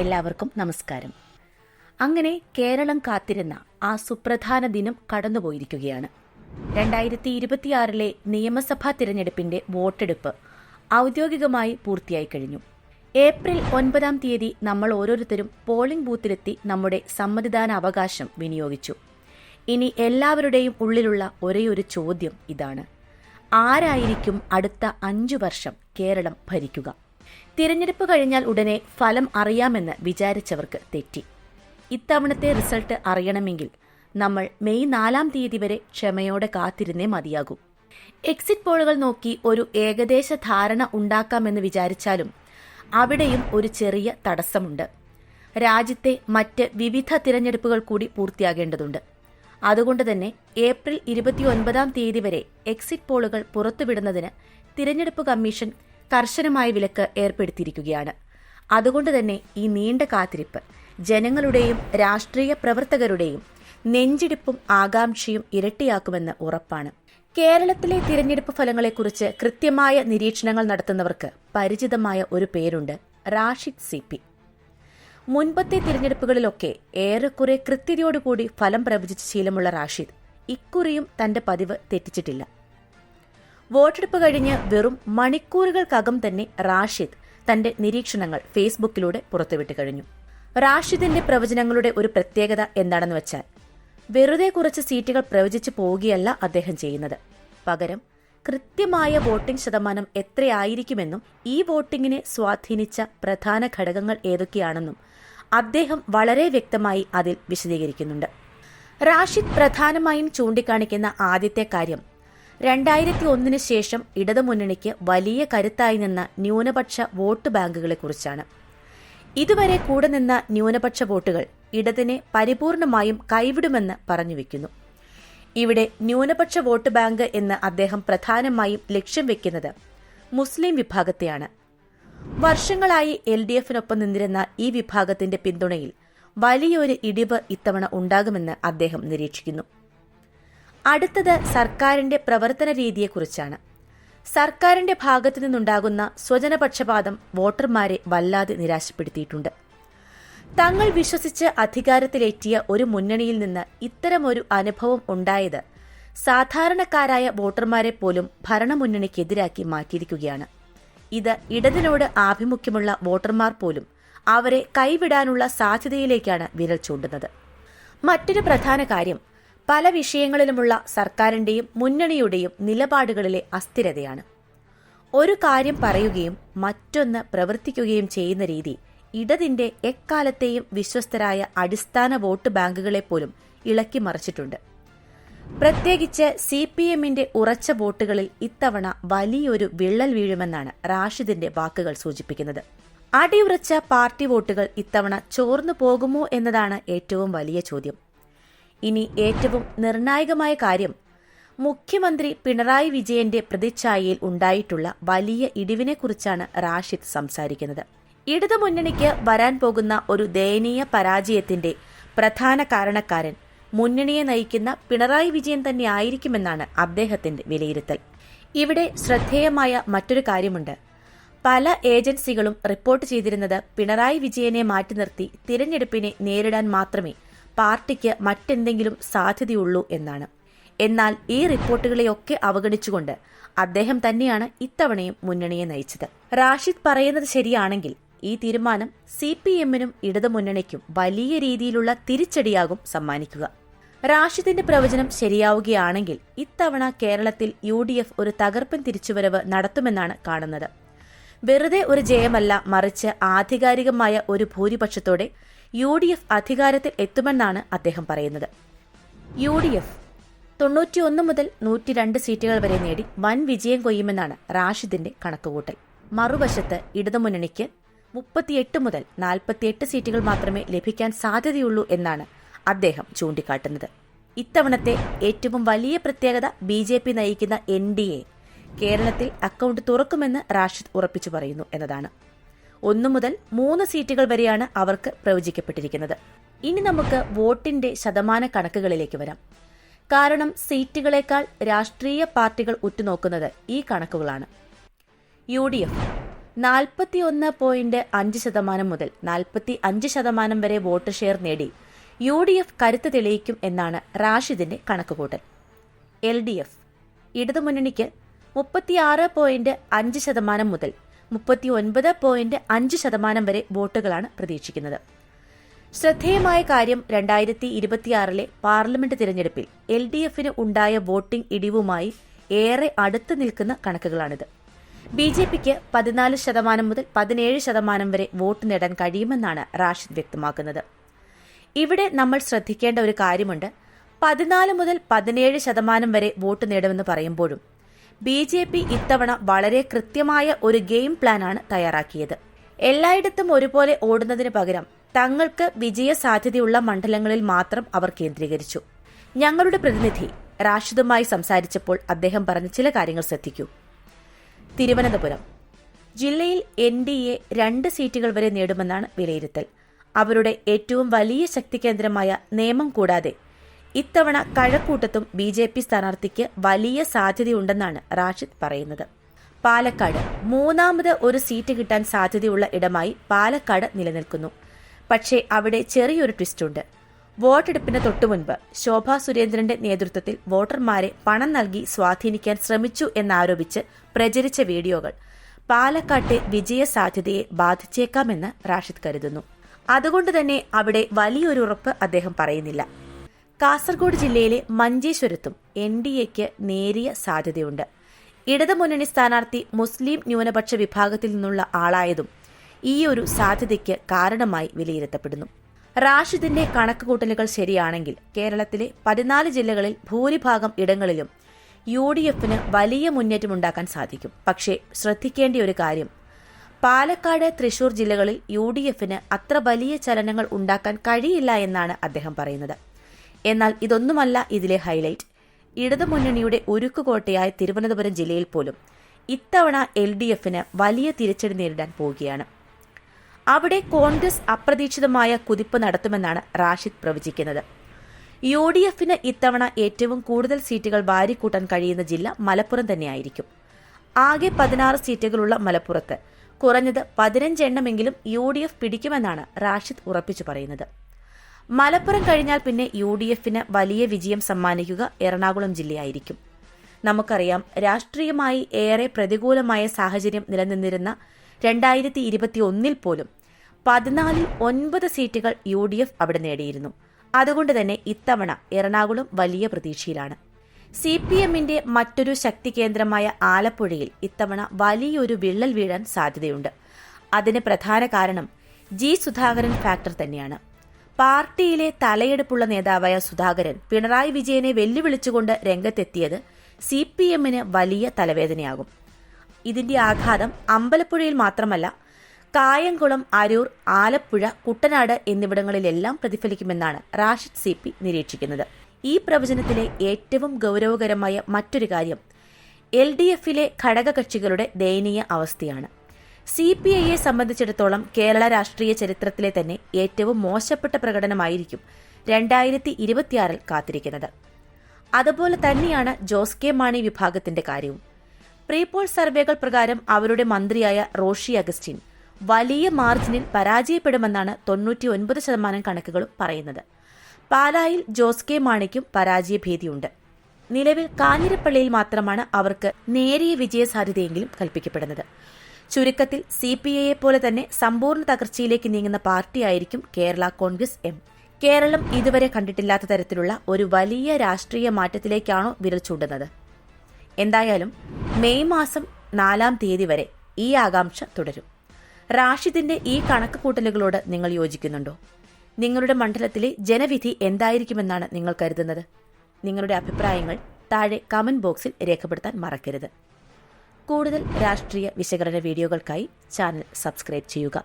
എല്ലാവർക്കും നമസ്കാരം. അങ്ങനെ കേരളം കാത്തിരുന്ന ആ സുപ്രധാന ദിനം കടന്നുപോയിരിക്കുകയാണ്. 2026 നിയമസഭാ തിരഞ്ഞെടുപ്പിന്റെ വോട്ടെടുപ്പ് ഔദ്യോഗികമായി പൂർത്തിയായി കഴിഞ്ഞു. ഏപ്രിൽ 9 നമ്മൾ ഓരോരുത്തരും പോളിംഗ് ബൂത്തിലെത്തി നമ്മുടെ സമ്മതിദാന അവകാശം വിനിയോഗിച്ചു. ഇനി എല്ലാവരുടെയും ഉള്ളിലുള്ള ഒരേയൊരു ചോദ്യം ഇതാണ്: ആരായിരിക്കും അടുത്ത 5 വർഷം കേരളം ഭരിക്കുക? തിരഞ്ഞെടുപ്പ് കഴിഞ്ഞാൽ ഉടനെ ഫലം അറിയാമെന്ന് വിചാരിച്ചവർക്ക് തെറ്റി. ഇത്തവണത്തെ റിസൾട്ട് അറിയണമെങ്കിൽ നമ്മൾ മെയ് 4 വരെ ക്ഷമയോടെ കാത്തിരുന്നേ മതിയാകൂ. എക്സിറ്റ് പോളുകൾ നോക്കി ഒരു ഏകദേശ ധാരണ ഉണ്ടാക്കാമെന്ന് വിചാരിച്ചാലും അവിടെയും ഒരു ചെറിയ തടസ്സമുണ്ട്. രാജ്യത്തെ മറ്റ് വിവിധ തിരഞ്ഞെടുപ്പുകൾ കൂടി പൂർത്തിയാകേണ്ടതുണ്ട്. അതുകൊണ്ട് തന്നെ ഏപ്രിൽ 29 വരെ എക്സിറ്റ് പോളുകൾ പുറത്തുവിടുന്നതിന് തിരഞ്ഞെടുപ്പ് കമ്മീഷൻ കർശനമായ വിലക്ക് ഏർപ്പെടുത്തിയിരിക്കുകയാണ്. അതുകൊണ്ട് തന്നെ ഈ നീണ്ട കാത്തിരിപ്പ് ജനങ്ങളുടെയും രാഷ്ട്രീയ പ്രവർത്തകരുടെയും നെഞ്ചിടിപ്പും ആകാംക്ഷയും ഇരട്ടിയാക്കുമെന്ന് ഉറപ്പാണ്. കേരളത്തിലെ തിരഞ്ഞെടുപ്പ് ഫലങ്ങളെക്കുറിച്ച് കൃത്യമായ നിരീക്ഷണങ്ങൾ നടത്തുന്നവർക്ക് പരിചിതമായ ഒരു പേരുണ്ട്: റാഷിദ് CP. മുൻപത്തെ തിരഞ്ഞെടുപ്പുകളിലൊക്കെ ഏറെക്കുറെ കൃത്യതയോടുകൂടി ഫലം പ്രവചിച്ച ശീലമുള്ള റാഷിദ് ഇക്കുറിയും തന്റെ പതിവ് തെറ്റിച്ചിട്ടില്ല. വോട്ടെടുപ്പ് കഴിഞ്ഞ് വെറും മണിക്കൂറുകൾക്കകം തന്നെ റാഷിദ് തന്റെ നിരീക്ഷണങ്ങൾ ഫേസ്ബുക്കിലൂടെ പുറത്തുവിട്ട് കഴിഞ്ഞു. റാഷിദിന്റെ പ്രവചനങ്ങളുടെ ഒരു പ്രത്യേകത എന്താണെന്ന് വെച്ചാൽ, വെറുതെ കുറച്ച് സീറ്റുകൾ പ്രവചിച്ചു പോവുകയല്ല അദ്ദേഹം ചെയ്യുന്നത്. പകരം കൃത്യമായ വോട്ടിംഗ് ശതമാനം എത്രയായിരിക്കുമെന്നും ഈ വോട്ടിംഗിനെ സ്വാധീനിച്ച പ്രധാന ഘടകങ്ങൾ ഏതൊക്കെയാണെന്നും അദ്ദേഹം വളരെ വ്യക്തമായി അതിൽ വിശദീകരിക്കുന്നുണ്ട്. റാഷിദ് പ്രധാനമായും ചൂണ്ടിക്കാണിക്കുന്ന ആദ്യത്തെ കാര്യം 2001 ശേഷം ഇടതുമുന്നണിക്ക് വലിയ കരുത്തായി നിന്ന ന്യൂനപക്ഷ വോട്ട് ബാങ്കുകളെക്കുറിച്ചാണ്. ഇതുവരെ കൂടെ നിന്ന ന്യൂനപക്ഷ വോട്ടുകൾ ഇടതിനെ പരിപൂർണമായും കൈവിടുമെന്ന് പറഞ്ഞുവെക്കുന്നു. ഇവിടെ ന്യൂനപക്ഷ വോട്ട് ബാങ്ക് എന്ന് അദ്ദേഹം പ്രധാനമായും ലക്ഷ്യം വെക്കുന്നത് മുസ്ലിം വിഭാഗത്തെയാണ്. വർഷങ്ങളായി LDFനൊപ്പം നിന്നിരുന്ന ഈ വിഭാഗത്തിന്റെ പിന്തുണയിൽ വലിയൊരു ഇടിവ് ഇത്തവണ ഉണ്ടാകുമെന്ന് അദ്ദേഹം നിരീക്ഷിക്കുന്നു. അടുത്തത് സർക്കാരിന്റെ പ്രവർത്തന രീതിയെക്കുറിച്ചാണ്. സർക്കാരിന്റെ ഭാഗത്തു നിന്നുണ്ടാകുന്ന സ്വജനപക്ഷപാതം വോട്ടർമാരെ വല്ലാതെ നിരാശപ്പെടുത്തിയിട്ടുണ്ട്. തങ്ങൾ വിശ്വസിച്ച് അധികാരത്തിലേറ്റിയ ഒരു മുന്നണിയിൽ നിന്ന് ഇത്തരമൊരു അനുഭവം ഉണ്ടായത് സാധാരണക്കാരായ വോട്ടർമാരെ പോലും ഭരണമുന്നണിക്കെതിരാക്കി മാറ്റിയിരിക്കുകയാണ്. ഇത് ഇടതിനോട് ആഭിമുഖ്യമുള്ള വോട്ടർമാർ പോലും അവരെ കൈവിടാനുള്ള സാധ്യതയിലേക്കാണ് വിരൽ ചൂണ്ടുന്നത്. മറ്റൊരു പ്രധാന കാര്യം പല വിഷയങ്ങളിലുമുള്ള സർക്കാരിന്റെയും മുന്നണിയുടെയും നിലപാടുകളിലെ അസ്ഥിരതയാണ്. ഒരു കാര്യം പറയുകയും മറ്റൊന്ന് പ്രവർത്തിക്കുകയും ചെയ്യുന്ന രീതി ഇടതിന്റെ എക്കാലത്തെയും വിശ്വസ്തരായ അടിസ്ഥാന വോട്ട് ബാങ്കുകളെപ്പോലും ഇളക്കി മറിച്ചിട്ടുണ്ട്. പ്രത്യേകിച്ച് CPMന്റെ ഉറച്ച വോട്ടുകളിൽ ഇത്തവണ വലിയൊരു വിള്ളൽ വീഴുമെന്നാണ് റാഷിദിന്റെ വാക്കുകൾ സൂചിപ്പിക്കുന്നത്. അടിയുറച്ച പാർട്ടി വോട്ടുകൾ ഇത്തവണ ചോർന്നു പോകുമോ എന്നതാണ് ഏറ്റവും വലിയ ചോദ്യം. ഇനി ഏറ്റവും നിർണായകമായ കാര്യം മുഖ്യമന്ത്രി പിണറായി വിജയന്റെ പ്രതിച്ഛായയിൽ ഉണ്ടായിട്ടുള്ള വലിയ ഇടിവിനെക്കുറിച്ചാണ് റാഷിദ് സംസാരിക്കുന്നത്. ഇടതുമുന്നണിക്ക് വരാൻ പോകുന്ന ഒരു ദയനീയ പരാജയത്തിന്റെ പ്രധാന കാരണക്കാരൻ മുന്നണിയെ നയിക്കുന്ന പിണറായി വിജയൻ തന്നെയായിരിക്കുമെന്നാണ് അദ്ദേഹത്തിന്റെ വിലയിരുത്തൽ. ഇവിടെ ശ്രദ്ധേയമായ മറ്റൊരു കാര്യമുണ്ട്. പല ഏജൻസികളും റിപ്പോർട്ട് ചെയ്തിരുന്നത് പിണറായി വിജയനെ മാറ്റി നിർത്തി തിരഞ്ഞെടുപ്പിനെ നേരിടാൻ മാത്രമേ പാർട്ടിക്ക് മറ്റെന്തെങ്കിലും സാധ്യതയുള്ളൂ എന്നാണ്. എന്നാൽ ഈ റിപ്പോർട്ടുകളെയൊക്കെ അവഗണിച്ചുകൊണ്ട് അദ്ദേഹം തന്നെയാണ് ഇത്തവണയും മുന്നണിയെ നയിച്ചത്. റാഷിദ് പറയുന്നത് ശരിയാണെങ്കിൽ ഈ തീരുമാനം CPMനും ഇടതുമുന്നണിക്കും വലിയ രീതിയിലുള്ള തിരിച്ചടിയാകും സമ്മാനിക്കുക. റാഷിദിന്റെ പ്രവചനം ശരിയാവുകയാണെങ്കിൽ ഇത്തവണ കേരളത്തിൽ UDF ഒരു തകർപ്പൻ തിരിച്ചുവരവ് നടത്തുമെന്നാണ് കാണുന്നത്. വെറുതെ ഒരു ജയമല്ല, മറിച്ച് ആധികാരികമായ ഒരു ഭൂരിപക്ഷത്തോടെ UDF അധികാരത്തിൽ എത്തുമെന്നാണ് അദ്ദേഹം പറയുന്നത്. UDF 91 മുതൽ 102 സീറ്റുകൾ വരെ നേടി വൻ വിജയം കൊയ്യുമെന്നാണ് റാഷിദിന്റെ കണക്കുകൂട്ടൽ. മറുവശത്ത് ഇടതുമുന്നണിക്ക് 38 മുതൽ 48 സീറ്റുകൾ മാത്രമേ ലഭിക്കാൻ സാധ്യതയുള്ളൂ എന്നാണ് അദ്ദേഹം ചൂണ്ടിക്കാട്ടുന്നത്. ഇത്തവണത്തെ ഏറ്റവും വലിയ പ്രത്യേകത BJP നയിക്കുന്ന NDA കേരളത്തിൽ അക്കൗണ്ട് തുറക്കുമെന്ന് റാഷിദ് ഉറപ്പിച്ചു പറയുന്നു എന്നതാണ്. 1 മുതൽ 3 സീറ്റുകൾ വരെയാണ് അവർക്ക് പ്രവചിക്കപ്പെട്ടിരിക്കുന്നത്. ഇനി നമുക്ക് വോട്ടിന്റെ ശതമാന കണക്കുകളിലേക്ക് വരാം. കാരണം സീറ്റുകളേക്കാൾ രാഷ്ട്രീയ പാർട്ടികൾ ഉറ്റുനോക്കുന്നത് ഈ കണക്കുകളാണ്. UDF 41.5% മുതൽ 45% വരെ വോട്ട് ഷെയർ നേടി UDF കരുത്ത് തെളിയിക്കും എന്നാണ് റാഷിദിന്റെ കണക്കുകൂട്ടൽ. LDF ഇടതുമുന്നണിക്ക് 36.5% മുതൽ 39.5% വരെ വോട്ടുകളാണ് പ്രതീക്ഷിക്കുന്നത്. ശ്രദ്ധേയമായ കാര്യം 2026 പാർലമെന്റ് തിരഞ്ഞെടുപ്പിൽ LDFന് ഉണ്ടായ വോട്ടിംഗ് ഇടിവുമായി ഏറെ അടുത്ത് നിൽക്കുന്ന കണക്കുകളാണിത്. BJPക്ക് 14% മുതൽ 17% വരെ വോട്ട് നേടാൻ കഴിയുമെന്നാണ് റാഷിദ് വ്യക്തമാക്കുന്നത്. ഇവിടെ നമ്മൾ ശ്രദ്ധിക്കേണ്ട ഒരു കാര്യമുണ്ട്. 14 മുതൽ 17% വരെ വോട്ട് നേടുമെന്ന് പറയുമ്പോഴും BJP ഇത്തവണ വളരെ കൃത്യമായ ഒരു ഗെയിം പ്ലാനാണ് തയ്യാറാക്കിയത്. എല്ലായിടത്തും ഒരുപോലെ ഓടുന്നതിന് പകരം തങ്ങൾക്ക് വിജയസാധ്യതയുള്ള മണ്ഡലങ്ങളിൽ മാത്രം അവർ കേന്ദ്രീകരിച്ചു. ഞങ്ങളുടെ പ്രതിനിധി റാഷിദുമായി സംസാരിച്ചപ്പോൾ അദ്ദേഹം പറഞ്ഞ ചില കാര്യങ്ങൾ ശ്രദ്ധിക്കൂ. തിരുവനന്തപുരം ജില്ലയിൽ NDA 2 സീറ്റുകൾ വരെ നേടുമെന്നാണ് വിലയിരുത്തൽ. അവരുടെ ഏറ്റവും വലിയ ശക്തി കേന്ദ്രമായ നേമം കൂടാതെ ഇത്തവണ കഴക്കൂട്ടത്തും BJP സ്ഥാനാർത്ഥിക്ക് വലിയ സാധ്യതയുണ്ടെന്നാണ് റാഷിദ് പറയുന്നത്. പാലക്കാട് മൂന്നാമത് ഒരു സീറ്റ് കിട്ടാൻ സാധ്യതയുള്ള ഇടമായി പാലക്കാട് നിലനിൽക്കുന്നു. പക്ഷേ അവിടെ ചെറിയൊരു ട്വിസ്റ്റുണ്ട്. വോട്ടെടുപ്പിന് തൊട്ടുമുൻപ് ശോഭാ സുരേന്ദ്രന്റെ നേതൃത്വത്തിൽ വോട്ടർമാരെ പണം നൽകി സ്വാധീനിക്കാൻ ശ്രമിച്ചു എന്നാരോപിച്ച് പ്രചരിച്ച വീഡിയോകൾ പാലക്കാട്ടെ വിജയസാധ്യതയെ ബാധിച്ചേക്കാമെന്ന് റാഷിദ് കരുതുന്നു. അതുകൊണ്ട് തന്നെ അവിടെ വലിയൊരു ഉറപ്പ് അദ്ദേഹം പറയുന്നില്ല. കാസർഗോഡ് ജില്ലയിലെ മഞ്ചേശ്വരത്തും NDAക്ക് നേരിയ സാധ്യതയുണ്ട്. ഇടതുമുന്നണി സ്ഥാനാർത്ഥി മുസ്ലിം ന്യൂനപക്ഷ വിഭാഗത്തിൽ നിന്നുള്ള ആളായതും ഈ ഒരു സാധ്യതയ്ക്ക് കാരണമായി വിലയിരുത്തപ്പെടുന്നു. റാഷിദിന്റെ കണക്കുകൂട്ടലുകൾ ശരിയാണെങ്കിൽ കേരളത്തിലെ 14 ജില്ലകളിൽ ഭൂരിഭാഗം ഇടങ്ങളിലും UDFന് വലിയ മുന്നേറ്റമുണ്ടാക്കാൻ സാധിക്കും. പക്ഷേ ശ്രദ്ധിക്കേണ്ട ഒരു കാര്യം, പാലക്കാട്, തൃശൂർ ജില്ലകളിൽ UDFന് അത്ര വലിയ ചലനങ്ങൾ ഉണ്ടാക്കാൻ കഴിയില്ല എന്നാണ് അദ്ദേഹം പറയുന്നത്. എന്നാൽ ഇതൊന്നുമല്ല ഇതിലെ ഹൈലൈറ്റ്. ഇടതുമുന്നണിയുടെ ഉരുക്കുകോട്ടയായ തിരുവനന്തപുരം ജില്ലയിൽ പോലും ഇത്തവണ LDFന് വലിയ തിരിച്ചടി നേരിടാൻ പോവുകയാണ്. അവിടെ കോൺഗ്രസ് അപ്രതീക്ഷിതമായ കുതിപ്പ് നടത്തുമെന്നാണ് റാഷിദ് പ്രവചിക്കുന്നത്. UDFന് ഇത്തവണ ഏറ്റവും കൂടുതൽ സീറ്റുകൾ വാരിക്കൂട്ടാൻ കഴിയുന്ന ജില്ല മലപ്പുറം തന്നെയായിരിക്കും. ആകെ 16 സീറ്റുകളുള്ള മലപ്പുറത്ത് കുറഞ്ഞത് 15 എണ്ണമെങ്കിലും UDF പിടിക്കുമെന്നാണ് റാഷിദ് ഉറപ്പിച്ചു പറയുന്നത്. മലപ്പുറം കഴിഞ്ഞാൽ പിന്നെ UDFന് വലിയ വിജയം സമ്മാനിക്കുക എറണാകുളം ജില്ലയായിരിക്കും. നമുക്കറിയാം, രാഷ്ട്രീയമായി ഏറെ പ്രതികൂലമായ സാഹചര്യം നിലനിന്നിരുന്ന 2021 പോലും 14ൽ 9 സീറ്റുകൾ UDF അവിടെ നേടിയിരുന്നു. അതുകൊണ്ട് തന്നെ ഇത്തവണ എറണാകുളം വലിയ പ്രതീക്ഷയിലാണ്. CPMന്റെ മറ്റൊരു ശക്തി കേന്ദ്രമായ ആലപ്പുഴയിൽ ഇത്തവണ വലിയൊരു വിള്ളൽ വീഴാൻ സാധ്യതയുണ്ട്. അതിന് പ്രധാന കാരണം G. സുധാകരൻ ഫാക്ടർ തന്നെയാണ്. പാർട്ടിയിലെ തലയെടുപ്പുള്ള നേതാവായ സുധാകരൻ പിണറായി വിജയനെ വെല്ലുവിളിച്ചുകൊണ്ട് രംഗത്തെത്തിയത് CPMന് വലിയ തലവേദനയാകും. ഇതിന്റെ ആഘാതം അമ്പലപ്പുഴയിൽ മാത്രമല്ല, കായംകുളം, അരൂർ, ആലപ്പുഴ, കുട്ടനാട് എന്നിവിടങ്ങളിലെല്ലാം പ്രതിഫലിക്കുമെന്നാണ് റാഷിദ് CP നിരീക്ഷിക്കുന്നത്. ഈ പ്രവചനത്തിലെ ഏറ്റവും ഗൗരവകരമായ മറ്റൊരു കാര്യം LDFലെ ഘടകകക്ഷികളുടെ ദയനീയ അവസ്ഥയാണ്. CPIയെ സംബന്ധിച്ചിടത്തോളം കേരള രാഷ്ട്രീയ ചരിത്രത്തിലെ തന്നെ ഏറ്റവും മോശപ്പെട്ട പ്രകടനമായിരിക്കും 2026 കാത്തിരിക്കുന്നത്. അതുപോലെ തന്നെയാണ് ജോസ് കെ മാണി വിഭാഗത്തിന്റെ കാര്യവും. പ്രീപോൾ സർവേകൾ പ്രകാരം അവരുടെ മന്ത്രിയായ റോഷി അഗസ്റ്റിൻ വലിയ മാർജിനിൽ പരാജയപ്പെടുമെന്നാണ് 99% കണക്കുകളും പറയുന്നത്. പാലായിൽ ജോസ് കെ മാണിക്കും പരാജയഭീതിയുണ്ട്. നിലവിൽ കാഞ്ഞിരപ്പള്ളിയിൽ മാത്രമാണ് അവർക്ക് നേരിയ വിജയസാധ്യതയെങ്കിലും കൽപ്പിക്കപ്പെടുന്നത്. ചുരുക്കത്തിൽ CPIയെ പോലെ തന്നെ സമ്പൂർണ്ണ തകർച്ചയിലേക്ക് നീങ്ങുന്ന പാർട്ടിയായിരിക്കും കേരള കോൺഗ്രസ് M. കേരളം ഇതുവരെ കണ്ടിട്ടില്ലാത്ത തരത്തിലുള്ള ഒരു വലിയ രാഷ്ട്രീയ മാറ്റത്തിലേക്കാണോ വിരൽ ചൂണ്ടുന്നത്? എന്തായാലും മെയ് മാസം 4-ാം തീയതി വരെ ഈ ആകാംക്ഷ തുടരും. റാഷിദിന്റെ ഈ കണക്കുകൂട്ടലുകളോട് നിങ്ങൾ യോജിക്കുന്നുണ്ടോ? നിങ്ങളുടെ മണ്ഡലത്തിലെ ജനവിധി എന്തായിരിക്കുമെന്നാണ് നിങ്ങൾ കരുതുന്നത്? നിങ്ങളുടെ അഭിപ്രായങ്ങൾ താഴെ കമന്റ് ബോക്സിൽ രേഖപ്പെടുത്താൻ മറക്കരുത്. കൂടുതൽ രാഷ്ട്രീയ വിശകലന വീഡിയോകൾക്കായി ചാനൽ സബ്സ്ക്രൈബ് ചെയ്യുക.